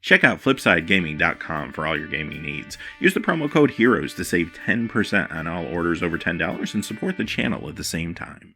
Check out FlipsideGaming.com for all your gaming needs. Use the promo code HEROES to save 10% on all orders over $10 and support the channel at the same time.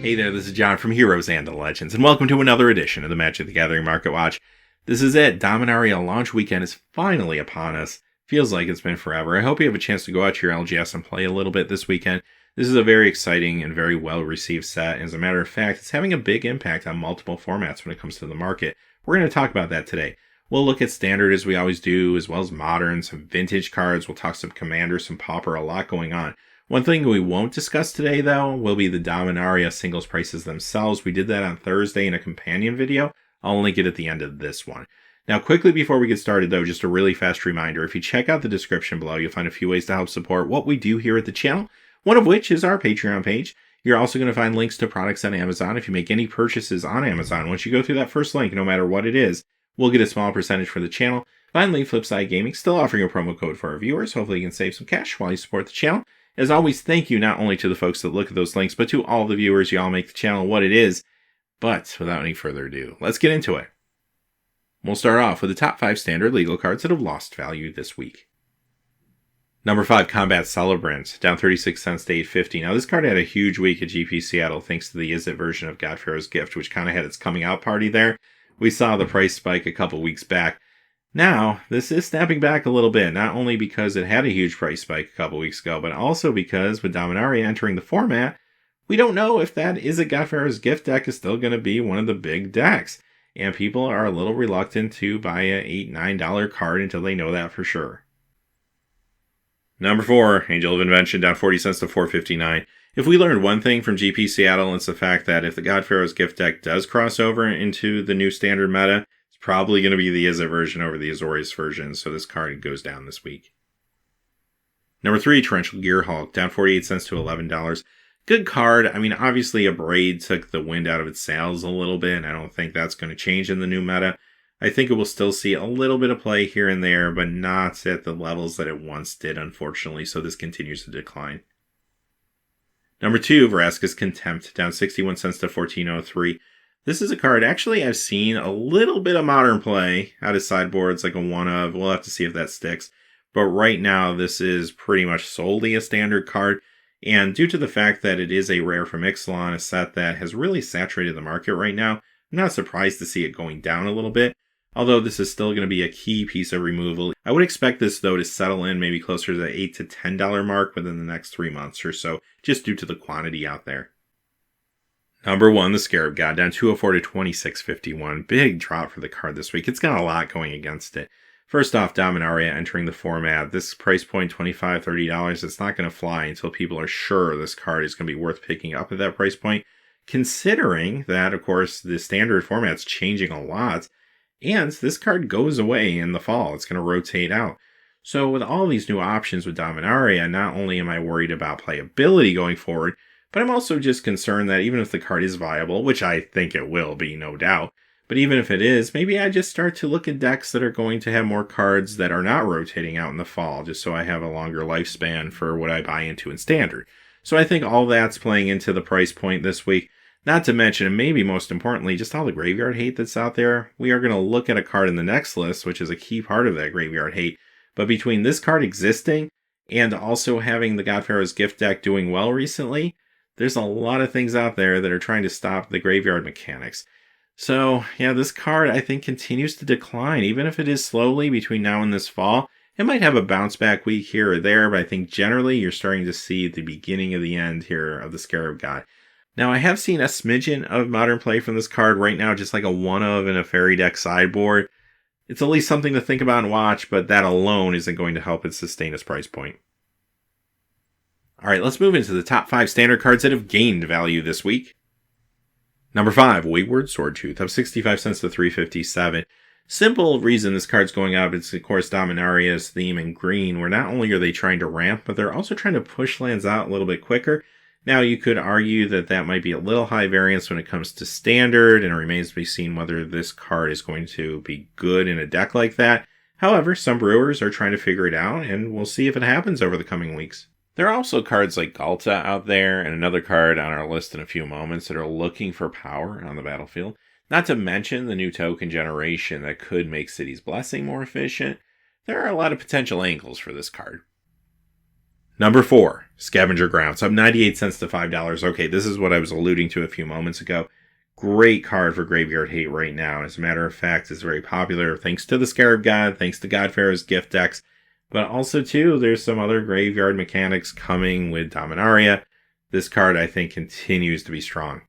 Hey there, this is John from Heroes and Legends, and welcome to another edition of the Magic the Gathering Market Watch. This is it. Dominaria Launch Weekend is finally upon us. Feels like it's been forever. I hope you have a chance to go out to your LGS and play a little bit this weekend. This is a very exciting and very well-received set. As a matter of fact, it's having a big impact on multiple formats when it comes to the market. We're going to talk about that today. We'll look at Standard as we always do, as well as Modern, some Vintage cards. We'll talk some Commander, some Pauper, a lot going on. One thing we won't discuss today, though, will be the Dominaria singles prices themselves. We did that on Thursday in a companion video. I'll link it at the end of this one. Now, quickly before we get started, though, just a really fast reminder. If you check out the description below, you'll find a few ways to help support what we do here at the channel. One of which is our Patreon page. You're also going to find links to products on Amazon. If you make any purchases on Amazon, once you go through that first link, no matter what it is, we'll get a small percentage for the channel. Finally, Flipside Gaming still offering a promo code for our viewers. Hopefully you can save some cash while you support the channel. As always, thank you not only to the folks that look at those links, but to all the viewers. You all make the channel what it is. But without any further ado, let's get into it. We'll start off with the top 5 standard legal cards that have lost value this week. Number 5, Combat Celebrant, down 36 cents to $8.50. Now, this card had a huge week at GP Seattle thanks to the Is It version of God Pharaoh's Gift, which kind of had its coming out party there. We saw the price spike a couple weeks back. Now, this is snapping back a little bit, not only because it had a huge price spike a couple weeks ago, but also because with Dominaria entering the format, we don't know if that Is It God Pharaoh's Gift deck is still going to be one of the big decks. And people are a little reluctant to buy a $8, $9 card until they know that for sure. Number 4, Angel of Invention, down 40 cents to $4.59. If we learned one thing from GP Seattle, it's the fact that if the God Pharaoh's Gift deck does cross over into the new standard meta, it's probably going to be the Izzet version over the Azorius version, so this card goes down this week. Number 3, Torrential Gearhulk, down 48 cents to $11. Good card. I mean, obviously, Abrade took the wind out of its sails a little bit, and I don't think that's going to change in the new meta. I think it will still see a little bit of play here and there, but not at the levels that it once did, unfortunately, so this continues to decline. Number 2, Vraska's Contempt, down 61 cents to $14.03. This is a card, actually, I've seen a little bit of modern play out of sideboards, like a one-of. We'll have to see if that sticks. But right now, this is pretty much solely a standard card. And due to the fact that it is a rare from Ixalan, a set that has really saturated the market right now, I'm not surprised to see it going down a little bit. Although this is still going to be a key piece of removal. I would expect this, though, to settle in maybe closer to the $8 to $10 mark within the next 3 months or so, just due to the quantity out there. Number 1, the Scarab God, down 204 to $26.51. Big drop for the card this week. It's got a lot going against it. First off, Dominaria entering the format. This price point, $25, $30, it's not going to fly until people are sure this card is going to be worth picking up at that price point. Considering that, of course, the standard format's changing a lot. And this card goes away in the fall. It's going to rotate out. So with all these new options with Dominaria, not only am I worried about playability going forward, but I'm also just concerned that even if the card is viable, which I think it will be, no doubt, but even if it is, maybe I just start to look at decks that are going to have more cards that are not rotating out in the fall, just so I have a longer lifespan for what I buy into in Standard. So I think all that's playing into the price point this week. Not to mention, and maybe most importantly, just all the graveyard hate that's out there. We are going to look at a card in the next list, which is a key part of that graveyard hate. But between this card existing and also having the God Pharaoh's Gift deck doing well recently, there's a lot of things out there that are trying to stop the graveyard mechanics. So, yeah, this card, I think, continues to decline, even if it is slowly between now and this fall. It might have a bounce back week here or there, but I think generally you're starting to see the beginning of the end here of the Scarab God. Now, I have seen a smidgen of modern play from this card right now, just like a one-of in a fairy deck sideboard. It's at least something to think about and watch, but that alone isn't going to help it sustain its price point. Alright, let's move into the top 5 standard cards that have gained value this week. Number 5, Wayward Swordtooth, up 65 cents to $3.57. Simple reason this card's going up, it's of course Dominaria's theme in green, where not only are they trying to ramp, but they're also trying to push lands out a little bit quicker. Now, you could argue that that might be a little high variance when it comes to standard, and it remains to be seen whether this card is going to be good in a deck like that. However, some brewers are trying to figure it out, and we'll see if it happens over the coming weeks. There are also cards like Galta out there, and another card on our list in a few moments that are looking for power on the battlefield. Not to mention the new token generation that could make City's Blessing more efficient. There are a lot of potential angles for this card. Number 4, Scavenger Grounds, up 98 cents to $5. Okay, this is what I was alluding to a few moments ago. Great card for Graveyard Hate right now. As a matter of fact, it's very popular thanks to the Scarab God, thanks to Godfarer's gift decks. But also, too, there's some other graveyard mechanics coming with Dominaria. This card, I think, continues to be strong.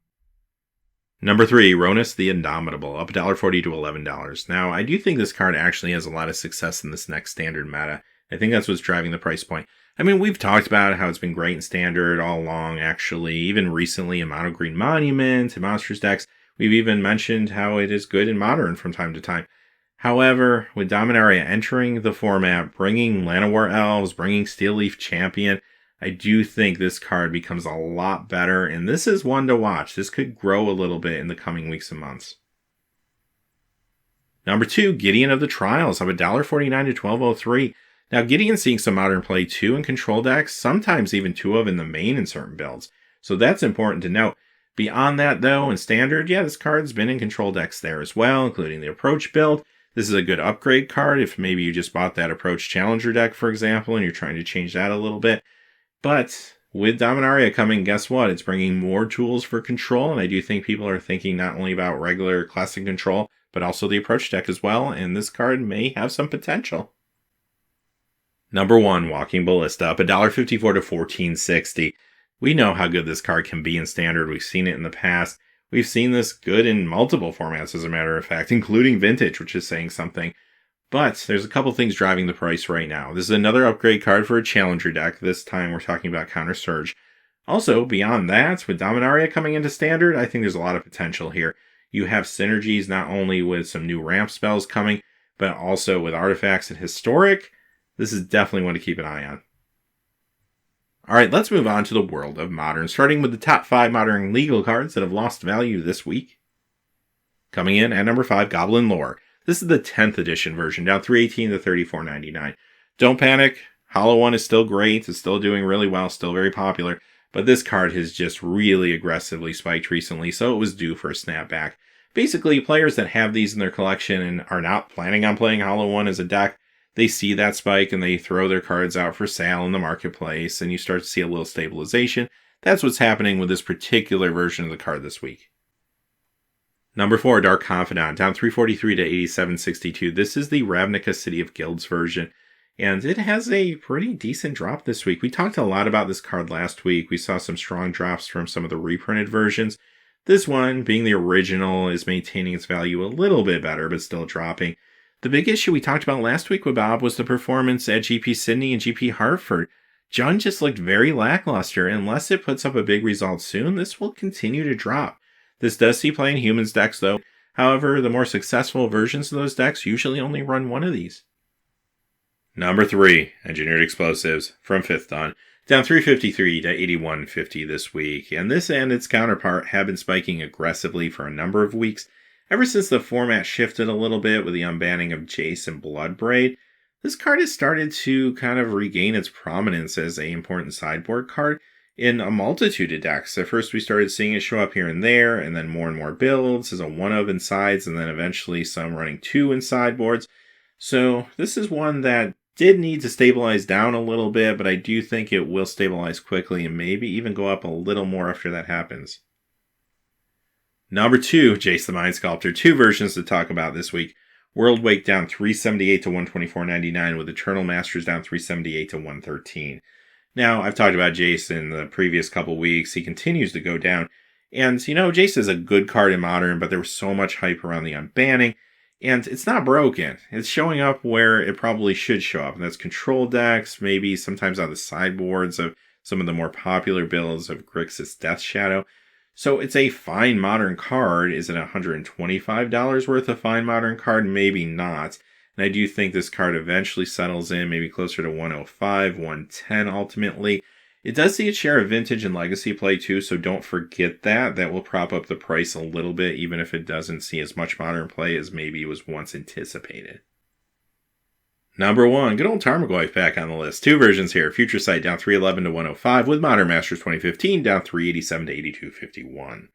Number 3, Ronus the Indomitable, up $1.40 to $11. Now, I do think this card actually has a lot of success in this next standard meta. I think that's what's driving the price point. I mean, we've talked about how it's been great in standard all along, actually. Even recently in Mono Green Monument and Monsters decks, we've even mentioned how it is good in Modern from time to time. However, with Dominaria entering the format, bringing Llanowar Elves, bringing Steel Leaf Champion, I do think this card becomes a lot better, and this is one to watch. This could grow a little bit in the coming weeks and months. Number 2, Gideon of the Trials, up $1.49 to $12.03. Now, Gideon's seeing some modern play too in control decks, sometimes even 2 of in the main in certain builds. So that's important to note. Beyond that, though, in standard, yeah, this card's been in control decks there as well, including the Approach build. This is a good upgrade card if maybe you just bought that Approach Challenger deck, for example, and you're trying to change that a little bit. But with Dominaria coming, guess what? It's bringing more tools for control, and I do think people are thinking not only about regular classic control, but also the Approach deck as well, and this card may have some potential. Number 1, Walking Ballista, up $1.54 to $14.60. We know how good this card can be in standard. We've seen it in the past. We've seen this good in multiple formats, as a matter of fact, including Vintage, which is saying something. But there's a couple things driving the price right now. This is another upgrade card for a Challenger deck. This time we're talking about Counter Surge. Also, beyond that, with Dominaria coming into standard, I think there's a lot of potential here. You have synergies not only with some new ramp spells coming, but also with artifacts and Historic. This is definitely one to keep an eye on. Alright, let's move on to the world of Modern, starting with the top 5 Modern legal cards that have lost value this week. Coming in at number 5, Goblin Lore. This is the 10th edition version, down $3.18 to $34.99. Don't panic, Hollow 1 is still great, it's still doing really well, still very popular, but this card has just really aggressively spiked recently, so it was due for a snapback. Basically, players that have these in their collection and are not planning on playing Hollow 1 as a deck, they see that spike and they throw their cards out for sale in the marketplace, and you start to see a little stabilization. That's what's happening with this particular version of the card this week. Number 4, Dark Confidant, down $3.43 to $87.62. This is the Ravnica City of Guilds version, and it has a pretty decent drop this week. We talked a lot about this card last week. We saw some strong drops from some of the reprinted versions. This one, being the original, is maintaining its value a little bit better, but still dropping. The big issue we talked about last week with Bob was the performance at GP Sydney and GP Hartford. Jund just looked very lackluster. Unless it puts up a big result soon, this will continue to drop. This does see play in Humans decks, though. However, the more successful versions of those decks usually only run one of these. Number 3, Engineered Explosives from 5th Dan, down $3.53 to $81.50 this week. And this and its counterpart have been spiking aggressively for a number of weeks. Ever since the format shifted a little bit with the unbanning of Jace and Bloodbraid, this card has started to kind of regain its prominence as an important sideboard card in a multitude of decks. At first we started seeing it show up here and there, and then more and more builds as a one-of in sides, and then eventually some running 2 in sideboards. So this is one that did need to stabilize down a little bit, but I do think it will stabilize quickly and maybe even go up a little more after that happens. Number 2, Jace the Mind Sculptor. 2 versions to talk about this week. World Wake down $3.78 to $124.99, with Eternal Masters down $3.78 to $113. Now, I've talked about Jace in the previous couple weeks. He continues to go down. And, you know, Jace is a good card in Modern, but there was so much hype around the unbanning. And it's not broken. It's showing up where it probably should show up. And that's control decks, maybe sometimes on the sideboards of some of the more popular builds of Grixis Death Shadow. So it's a fine Modern card. Is it $125 worth of fine Modern card? Maybe not. And I do think this card eventually settles in, maybe closer to 105, 110 ultimately. It does see its share of Vintage and Legacy play too, so don't forget that. That will prop up the price a little bit, even if it doesn't see as much Modern play as maybe was once anticipated. Number 1, good old Tarmogoyf back on the list. 2 versions here. Future Sight down $3.11 to $105, with Modern Masters 2015 down $3.87 to $82.51.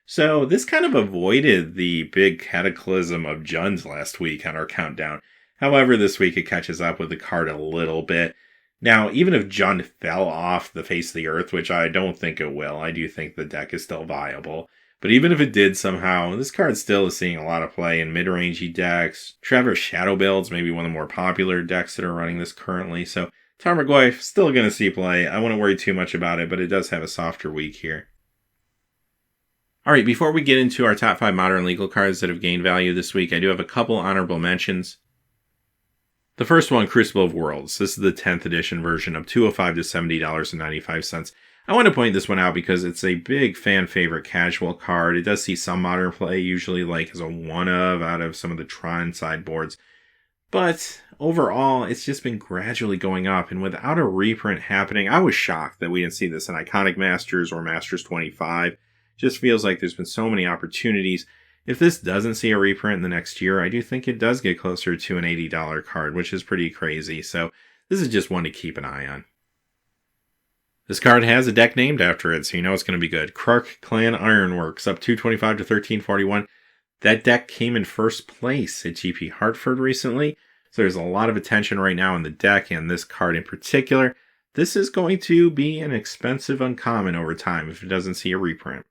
So this kind of avoided the big cataclysm of Jund's last week on our countdown. However, this week it catches up with the card a little bit. Now, even if Jund fell off the face of the earth, which I don't think it will, I do think the deck is still viable. But even if it did somehow, this card still is seeing a lot of play in mid-rangey decks. Traverse Shadow builds, maybe one of the more popular decks that are running this currently. So Tarmogoyf, still going to see play. I wouldn't worry too much about it, but it does have a softer week here. Alright, before we get into our top 5 modern legal cards that have gained value this week, I do have a couple honorable mentions. The first one, Crucible of Worlds. This is the 10th edition version of $205 to $70.95. I want to point this one out because it's a big fan favorite casual card. It does see some modern play, usually like as a one-of out of some of the Tron sideboards. But overall, it's just been gradually going up, and without a reprint happening, I was shocked that we didn't see this in Iconic Masters or Masters 25. Just feels like there's been so many opportunities. If this doesn't see a reprint in the next year, I do think it does get closer to an $80 card, which is pretty crazy. So this is just one to keep an eye on. This card has a deck named after it, so you know it's going to be good. Krark Clan Ironworks, up 225 to 1341. That deck came in first place at GP Hartford recently, so there's a lot of attention right now on the deck and this card in particular. This is going to be an expensive uncommon over time if it doesn't see a reprint.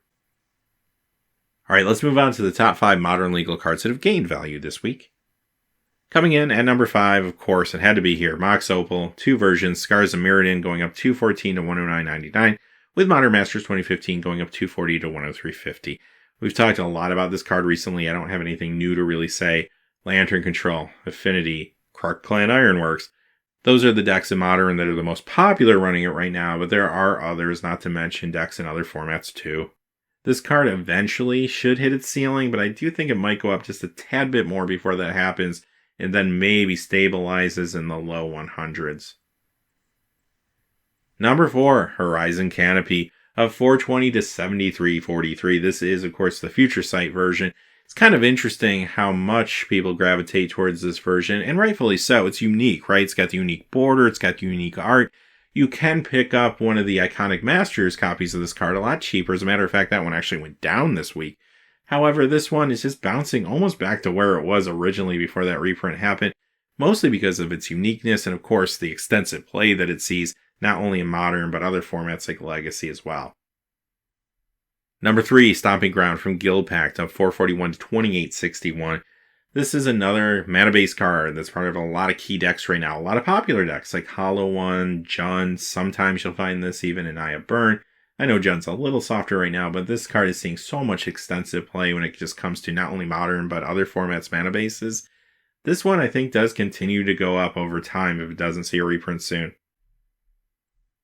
Alright, let's move on to the top 5 modern legal cards that have gained value this week. Coming in at number 5, of course, it had to be here. Mox Opal, 2 versions, Scars of Mirrodin going up 214 to 109.99, with Modern Masters 2015 going up 240 to 103.50. We've talked a lot about this card recently. I don't have anything new to really say. Lantern Control, Affinity, Krark Clan Ironworks. Those are the decks in Modern that are the most popular running it right now, but there are others, not to mention decks in other formats too. This card eventually should hit its ceiling, but I do think it might go up just a tad bit more before that happens, and then maybe stabilizes in the low 100s. Number 4, Horizon Canopy, of 420 to 73.43. This is, of course, the Future Sight version. It's kind of interesting how much people gravitate towards this version, and rightfully so. It's unique, right? It's got the unique border, it's got the unique art. You can pick up one of the Iconic Masters copies of this card a lot cheaper. As a matter of fact, that one actually went down this week. However, this one is just bouncing almost back to where it was originally before that reprint happened, mostly because of its uniqueness and, of course, the extensive play that it sees, not only in Modern, but other formats like Legacy as well. Number 3, Stomping Ground from Guild Pact, up 441 to 28.61. This is another mana-based card that's part of a lot of key decks right now. A lot of popular decks like Hollow One, Jund. Sometimes you'll find this even in Eye of Burn. I know Jund's a little softer right now, but this card is seeing so much extensive play when it just comes to not only Modern, but other formats mana bases. This one I think does continue to go up over time if it doesn't see a reprint soon.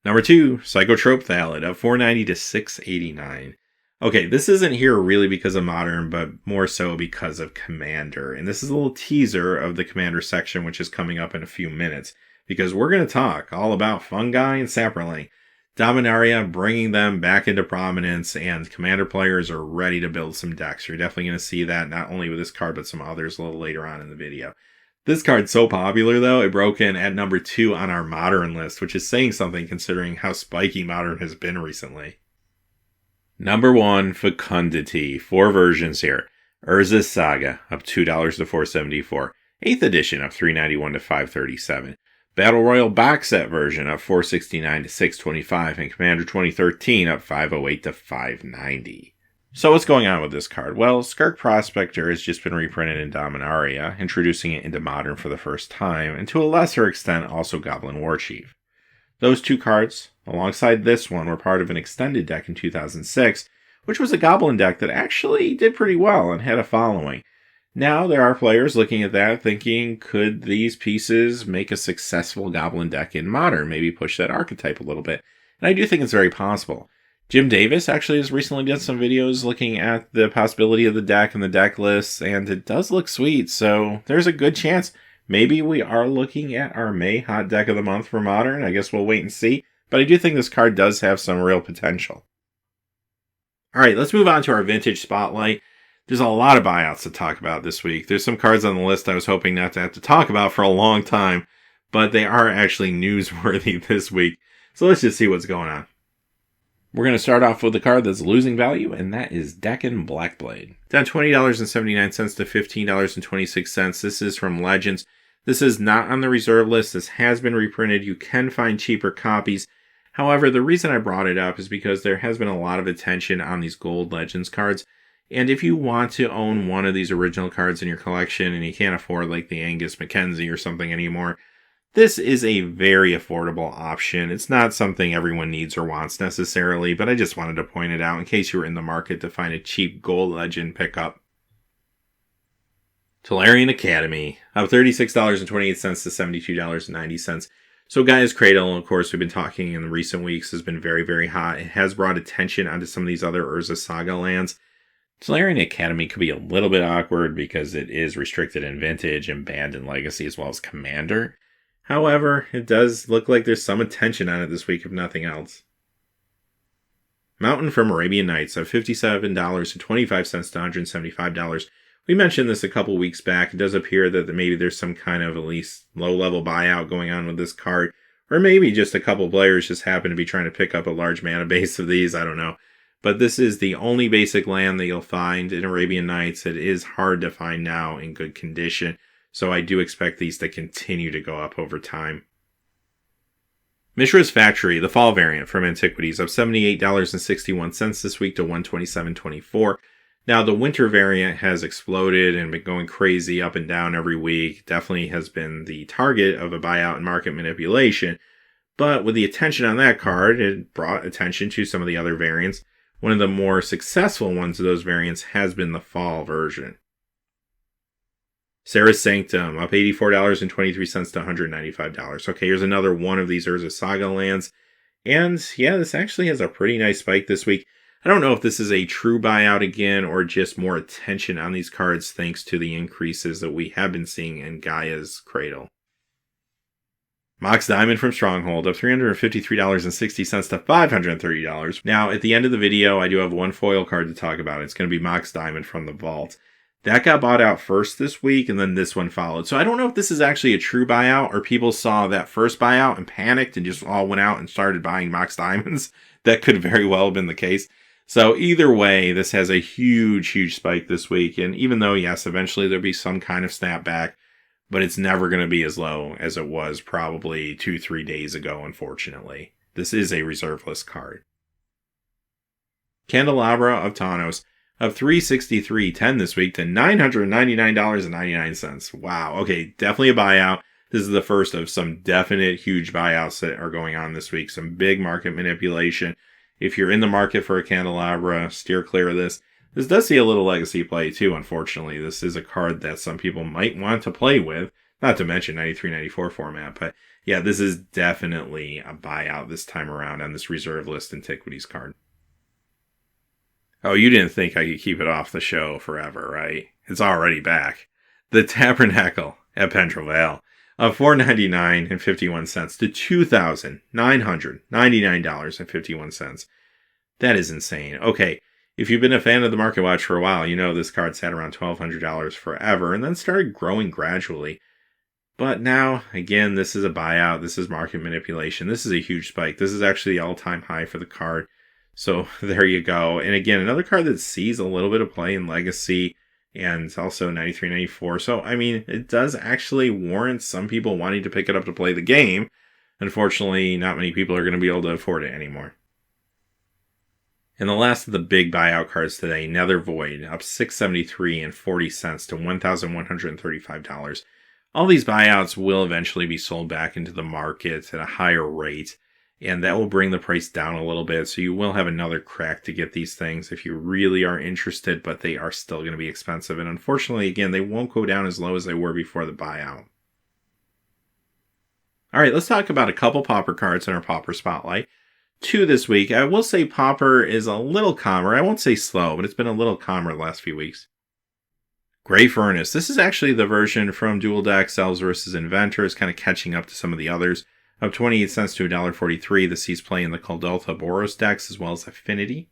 Number 2, Psychotrope Thallid, up 490 to 689. Okay, this isn't here really because of Modern, but more so because of Commander. And this is a little teaser of the Commander section, which is coming up in a few minutes, because we're going to talk all about Fungi and Saproling. Dominaria bringing them back into prominence, and Commander players are ready to build some decks. You're definitely going to see that not only with this card, but some others a little later on in the video. This card's so popular, though, it broke in at number 2 on our Modern list, which is saying something considering how spiky Modern has been recently. Number 1, Fecundity. 4 versions here. Urza's Saga, up $2 to $4.74. 8th edition, up $3.91 to $5.37. Battle Royal box set version, up $4.69 to $6.25. And Commander 2013, up $5.08 to $5.90. So what's going on with this card? Well, Skirk Prospector has just been reprinted in Dominaria, introducing it into Modern for the first time, and to a lesser extent also Goblin Warchief. Those 2 cards, alongside this one, were part of an extended deck in 2006, which was a Goblin deck that actually did pretty well and had a following. Now there are players looking at that thinking, could these pieces make a successful Goblin deck in Modern, maybe push that archetype a little bit? And I do think it's very possible. Jim Davis actually has recently done some videos looking at the possibility of the deck and the deck lists, and it does look sweet, so there's a good chance maybe we are looking at our May Hot Deck of the Month for Modern. I guess we'll wait and see. But I do think this card does have some real potential. Alright, let's move on to our Vintage Spotlight. There's a lot of buyouts to talk about this week. There's some cards on the list I was hoping not to have to talk about for a long time, but they are actually newsworthy this week. So let's just see what's going on. We're going to start off with a card that's losing value, and that is Dakin Blackblade. Down $20.79 to $15.26. This is from Legends. This is not on the reserve list. This has been reprinted. You can find cheaper copies. However, the reason I brought it up is because there has been a lot of attention on these gold Legends cards. And if you want to own one of these original cards in your collection and you can't afford like the Angus Mackenzie or something anymore, this is a very affordable option. It's not something everyone needs or wants necessarily, but I just wanted to point it out in case you were in the market to find a cheap gold legend pickup. Tolarian Academy, up $36.28 to $72.90. So Gaia's Cradle, of course, we've been talking in the recent weeks, has been very, very hot. It has brought attention onto some of these other Urza Saga lands. Tolarian Academy could be a little bit awkward because it is restricted in Vintage and banned in Legacy as well as Commander. However, it does look like there's some attention on it this week, if nothing else. Mountain from Arabian Nights of $57.25 to $175. We mentioned this a couple weeks back. It does appear that maybe there's some kind of at least low-level buyout going on with this card. Or maybe just a couple players just happen to be trying to pick up a large mana base of these. I don't know. But this is the only basic land that you'll find in Arabian Nights. It is hard to find now in good condition. So I do expect these to continue to go up over time. Mishra's Factory, the fall variant from Antiquities, up $78.61 this week to $127.24. Now, the winter variant has exploded and been going crazy up and down every week. Definitely has been the target of a buyout and market manipulation. But with the attention on that card, it brought attention to some of the other variants. One of the more successful ones of those variants has been the fall version. Sarah's Sanctum, up $84.23 to $195. Okay, here's another one of these Urza Saga lands. And yeah, this actually has a pretty nice spike this week. I don't know if this is a true buyout again or just more attention on these cards thanks to the increases that we have been seeing in Gaia's Cradle. Mox Diamond from Stronghold, up $353.60 to $530. Now, at the end of the video, I do have one foil card to talk about. It's going to be Mox Diamond from the Vault. That got bought out first this week, and then this one followed. So I don't know if this is actually a true buyout, or people saw that first buyout and panicked and just all went out and started buying Mox Diamonds. That could very well have been the case. So either way, this has a huge, huge spike this week. And even though, yes, eventually there'll be some kind of snapback, but it's never going to be as low as it was probably 2-3 days ago, unfortunately. This is a reserve list card. Candelabra of Tawnos, up $363.10 this week to $999.99. Wow. Okay, definitely a buyout. This is the first of some definite huge buyouts that are going on this week. Some big market manipulation. If you're in the market for a Candelabra, steer clear of this. This does see a little legacy play too, unfortunately. This is a card that some people might want to play with. Not to mention 93-94 format. But yeah, this is definitely a buyout this time around on this reserve list Antiquities card. Oh, you didn't think I could keep it off the show forever, right? It's already back. The Tabernacle at Pentrevale, of $499.51 to $2,999.51. That is insane. Okay, if you've been a fan of the Market Watch for a while, you know this card sat around $1,200 forever and then started growing gradually. But now, again, this is a buyout. This is market manipulation. This is a huge spike. This is actually the all-time high for the card. So there you go. And again, another card that sees a little bit of play in Legacy and also 93-94. So, I mean, it does actually warrant some people wanting to pick it up to play the game. Unfortunately, not many people are going to be able to afford it anymore. And the last of the big buyout cards today, Nether Void, up $673.40 to $1,135. All these buyouts will eventually be sold back into the market at a higher rate. And that will bring the price down a little bit. So you will have another crack to get these things if you really are interested, but they are still going to be expensive. And unfortunately, again, they won't go down as low as they were before the buyout. All right, let's talk about a couple Pauper cards in our Pauper Spotlight. 2 this week. I will say Pauper is a little calmer. I won't say slow, but it's been a little calmer the last few weeks. Grey Furnace. This is actually the version from Dual Deck, Elves vs. Inventors, kind of catching up to some of the others. Up 28 cents to $1.43. This sees play in the Kuldotha Boros decks as well as Affinity.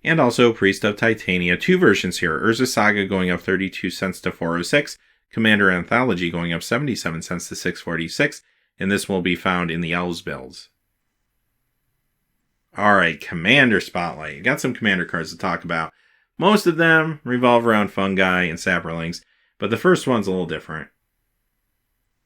And also Priest of Titania. 2 versions here. Urza Saga going up 32 cents to $4.06. Commander Anthology going up 77 cents to $6.46. And this will be found in the Elves builds. All right, Commander Spotlight. Got some Commander cards to talk about. Most of them revolve around fungi and saprolings, but the first one's a little different.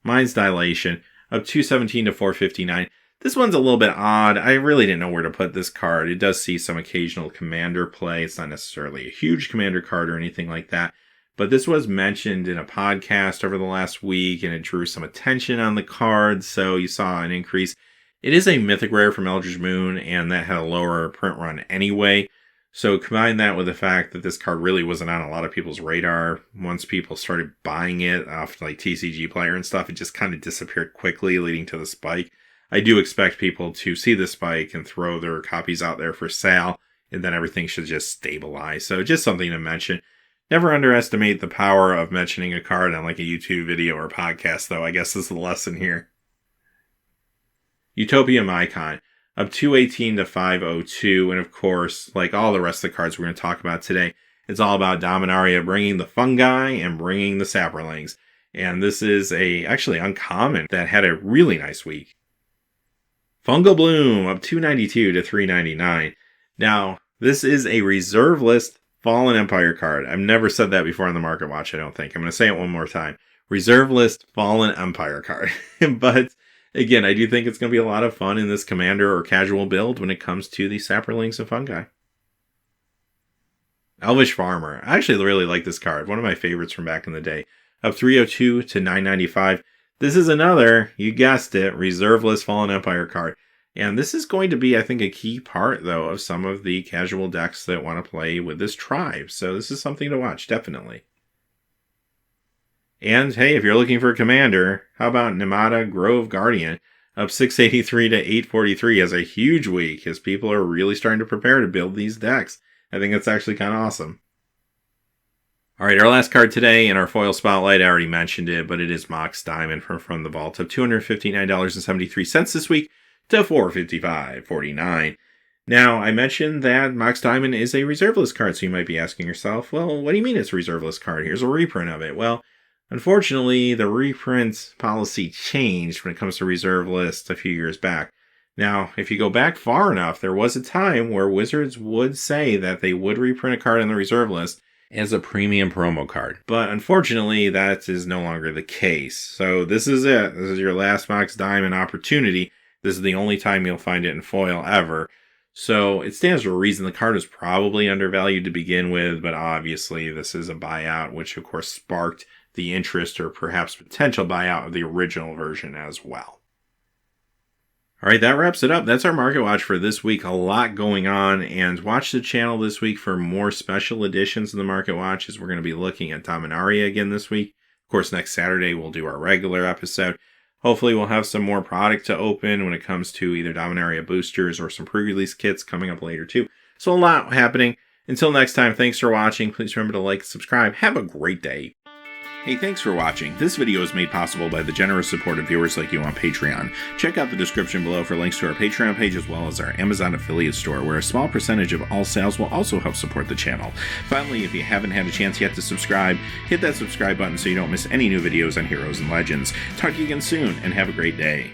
Mind's Dilation, up 217 to 459. This one's a little bit odd. I really didn't know where to put this card. It does see some occasional Commander play. It's not necessarily a huge Commander card or anything like that. But this was mentioned in a podcast over the last week, and it drew some attention on the card, so you saw an increase. It is a mythic rare from Eldritch Moon, and that had a lower print run anyway. So combine that with the fact that this card really wasn't on a lot of people's radar. Once people started buying it off like TCG Player and stuff, it just kind of disappeared quickly, leading to the spike. I do expect people to see the spike and throw their copies out there for sale, and then everything should just stabilize. So just something to mention. Never underestimate the power of mentioning a card on like a YouTube video or podcast, though. I guess this is the lesson here. Utopia Mycon, up 218 to 502. And of course, like all the rest of the cards we're going to talk about today, it's all about Dominaria bringing the fungi and bringing the saprolings. And this is actually uncommon that had a really nice week. Fungal Bloom, up 292 to 399. Now, this is a reserve list Fallen Empire card. I've never said that before on the Market Watch, I don't think. I'm going to say it one more time. Reserve list Fallen Empire card. But again, I do think it's going to be a lot of fun in this commander or casual build when it comes to the saprolings and fungi. Elvish Farmer. I actually really like this card. One of my favorites from back in the day. Up 302 to 995. This is another, you guessed it, reserve list Fallen Empire card. And this is going to be, I think, a key part, though, of some of the casual decks that want to play with this tribe. So this is something to watch, definitely. And, hey, if you're looking for a commander, how about Nemada Grove Guardian? Up 683 to 843 has a huge week, as people are really starting to prepare to build these decks. I think that's actually kind of awesome. All right, our last card today in our foil spotlight, I already mentioned it, but it is Mox Diamond from the vault of $259.73 this week to $455.49. Now, I mentioned that Mox Diamond is a reserve list card, so you might be asking yourself, well, what do you mean it's a reserve list card? Here's a reprint of it. Well, unfortunately, the reprint policy changed when it comes to reserve lists a few years back. Now, if you go back far enough, there was a time where Wizards would say that they would reprint a card in the reserve list as a premium promo card. But unfortunately, that is no longer the case. So this is it. This is your last Mox Diamond opportunity. This is the only time you'll find it in foil ever. So it stands to reason the card was probably undervalued to begin with, but obviously this is a buyout, which of course sparked the interest or perhaps potential buyout of the original version as well. All right, that wraps it up. That's our Market Watch for this week. A lot going on, and watch the channel this week for more special editions of the Market Watch, as we're going to be looking at Dominaria again this week. Of course, next Saturday we'll do our regular episode. Hopefully we'll have some more product to open when it comes to either Dominaria boosters or some pre-release kits coming up later too. So a lot happening. Until next time, thanks for watching. Please remember to like and subscribe. Have a great day. Hey, thanks for watching. This video is made possible by the generous support of viewers like you on Patreon. Check out the description below for links to our Patreon page as well as our Amazon affiliate store, where a small percentage of all sales will also help support the channel. Finally, if you haven't had a chance yet to subscribe, hit that subscribe button so you don't miss any new videos on Heroes and Legends. Talk to you again soon, and have a great day.